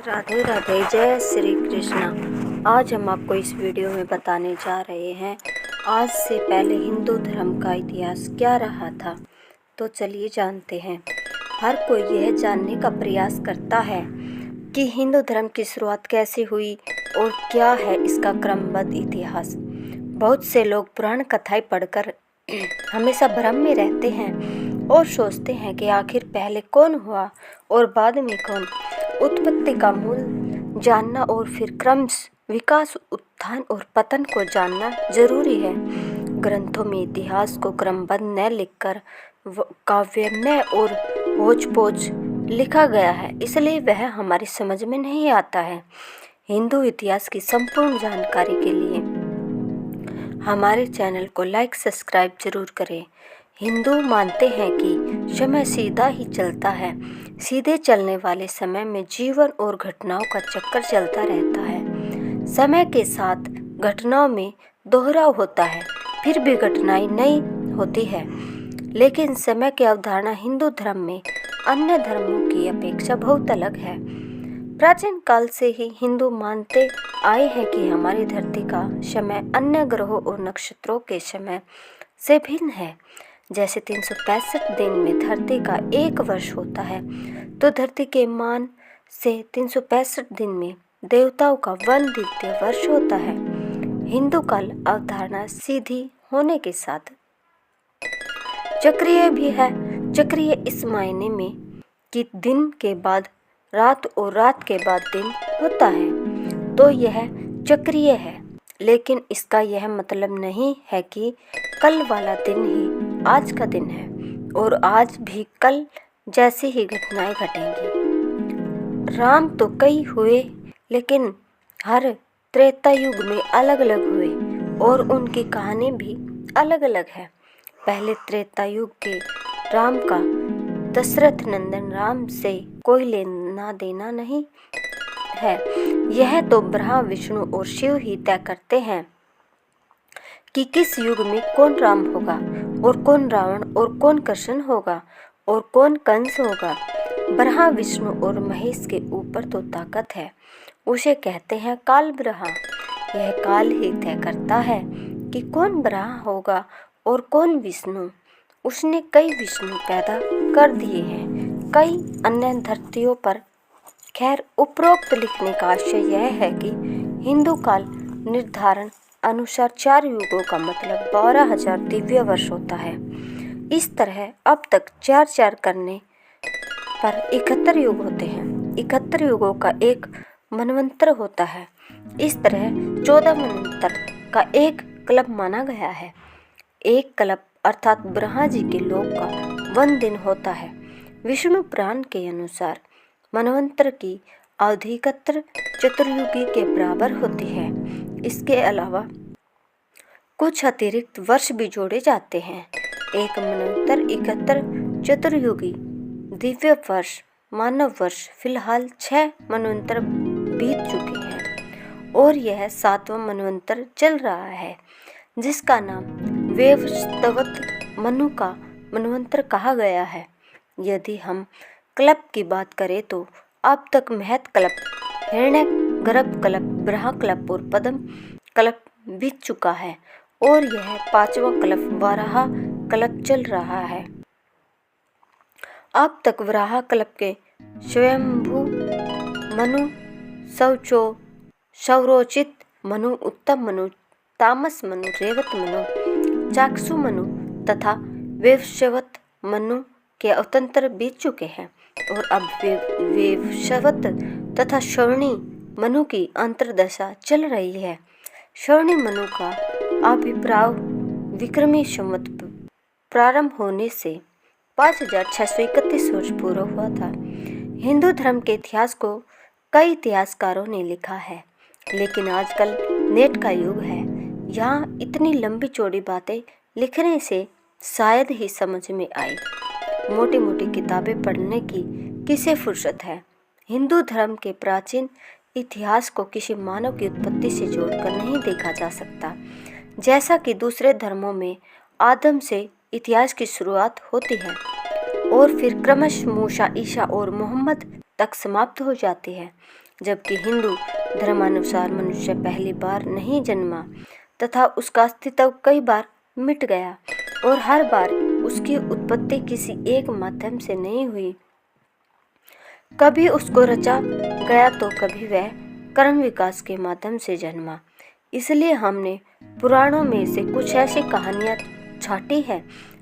राधे राधे, जय श्री कृष्णा। आज हम आपको इस वीडियो में बताने जा रहे हैं आज से पहले हिंदू धर्म का इतिहास क्या रहा था। तो चलिए जानते हैं। हर कोई यह जानने का प्रयास करता है कि हिंदू धर्म की शुरुआत कैसे हुई और क्या है इसका क्रमबद्ध इतिहास। बहुत से लोग पुराण कथाएं पढ़कर हमेशा भ्रम में रहते हैं और सोचते हैं कि आखिर पहले कौन हुआ और बाद में कौन। उत्पत्ति का मूल जानना और फिर क्रमश विकास, उत्थान और पतन को जानना जरूरी है। ग्रंथों में इतिहास को क्रमबद्ध न लिखकर काव्यमय और होच-पोच लिखा गया है, इसलिए वह हमारी समझ में नहीं आता है। हिंदू इतिहास की संपूर्ण जानकारी के लिए हमारे चैनल को लाइक सब्सक्राइब जरूर करें। हिंदू मानते हैं कि समय सीधा ही चलता है। सीधे चलने वाले समय में जीवन और घटनाओं का चक्कर चलता रहता है। समय के साथ घटनाओं में दोहराव होता है, फिर भी घटनाएं नई होती है। लेकिन समय की अवधारणा हिंदू धर्म में अन्य धर्मों की अपेक्षा बहुत अलग है। प्राचीन काल से ही हिंदू मानते आए हैं कि हमारी धरती का समय अन्य ग्रहों और नक्षत्रों के समय से भिन्न है। जैसे 365 दिन में धरती का एक वर्ष होता है, तो धरती के मान से 365 दिन में देवताओं का 1 द्वितीय वर्ष होता है। हिंदू काल अवधारणा सीधी होने के साथ चक्रीय भी है। चक्रीय इस मायने में कि दिन के बाद रात और रात के बाद दिन होता है, तो यह चक्रीय है। लेकिन इसका यह मतलब नहीं है कि कल वाला दिन ही आज का दिन है और आज भी कल जैसी ही घटनाएं घटेंगी। राम तो कई हुए, लेकिन हर त्रेता युग में अलग अलग हुए और उनकी कहानी भी अलग अलग है। पहले त्रेता युग के राम का दशरथ नंदन राम से कोई लेना देना नहीं है। यह तो ब्रह्मा, विष्णु और शिव ही तय करते हैं कि किस युग में कौन राम होगा और कौन रावण और कौन कृष्ण होगा और कौन कंस होगा। ब्रह्मा, विष्णु और महेश के ऊपर तो ताकत है। उसे कहते हैं काल ब्रह्मा। यह काल ही तय करता है कि कौन ब्रह्मा होगा और कौन विष्णु। उसने कई विष्णु पैदा कर दिए हैं, कई अन्य धरतियों पर। खैर, उपरोक्त लिखने का आशय यह है कि हिंदू काल निर्धारण अनुसार 4 युगों का मतलब 12,000 दिव्य वर्ष होता है। इस तरह अब तक 4-4 करने पर 71 युग होते हैं। 71 युगों का एक मनवंतर होता है। इस तरह 14 मनवंतर का एक कल्प माना गया है। एक कल्प अर्थात ब्रह्मा जी के लोक का 1 दिन होता है। विष्णु पुराण के अनुसार मनवंतर की अवधि 71 चतुर्युगी के बराबर होती है। इसके अलावा कुछ अतिरिक्त वर्ष भी जोड़े जाते हैं। एक मनवंतर 71 चतुर्युगी दिव्य वर्ष मानव वर्ष। फिलहाल 6 मनवंतर बीत चुके हैं और यह 7वां मनवंतर चल रहा है, जिसका नाम वैवस्वत मनु का मनवंतर कहा गया है। यदि हम कल्प की बात करें तो अब तक महत कल्प, हिरण्यगर्भ कल्प, ब्रह्मा कल्प और पद्म कल्प बीत चुका है और यह 5वां कल्प वराह कल्प चल रहा है। अब तक वराह कल्प के स्वयंभू मनु, शौचो, सौरोचित मनु, उत्तम मनु, तामस मनु, रेवत मनु, चाक्षु मनु तथा वैवस्वत मनु के अवतंत्र बीत चुके हैं और अब वैवस्वत तथा श्रवणी मनु की अंतर्दशा चल रही है। श्रवणी मनु का आविर्भाव विक्रमी संवत प्रारंभ होने से 5631 वर्ष पूर्व हुआ था। हिंदू धर्म के इतिहास को कई इतिहासकारों ने लिखा है, लेकिन आजकल नेट का युग है। यहाँ इतनी लंबी चौड़ी बातें लिखने से शायद ही समझ में आई। मोटी मोटी किताबें पढ़ने की किसे फुर्सत है। हिंदू धर्म के प्राचीन इतिहास को किसी मानव की उत्पत्ति से जोड़कर नहीं देखा जा सकता। जैसा कि दूसरे धर्मों में आदम से इतिहास की शुरुआत होती है और फिर क्रमशः मूसा, ईसा और मोहम्मद तक समाप्त हो जाती है, जबकि हिंदू धर्मानुसार मनुष्य पहली बार नहीं जन्मा तथा उसका अस्तित्व कई बार मिट गया और हर बार उसकी उत्पत्ति किसी एक माध्यम से नहीं हुई। कभी उसको रचा गया तो कभी वह कर्म विकास के माध्यम से जन्मा। इसलिए हमने पुराणों में से कुछ ऐसी कहानियाँ छाटी है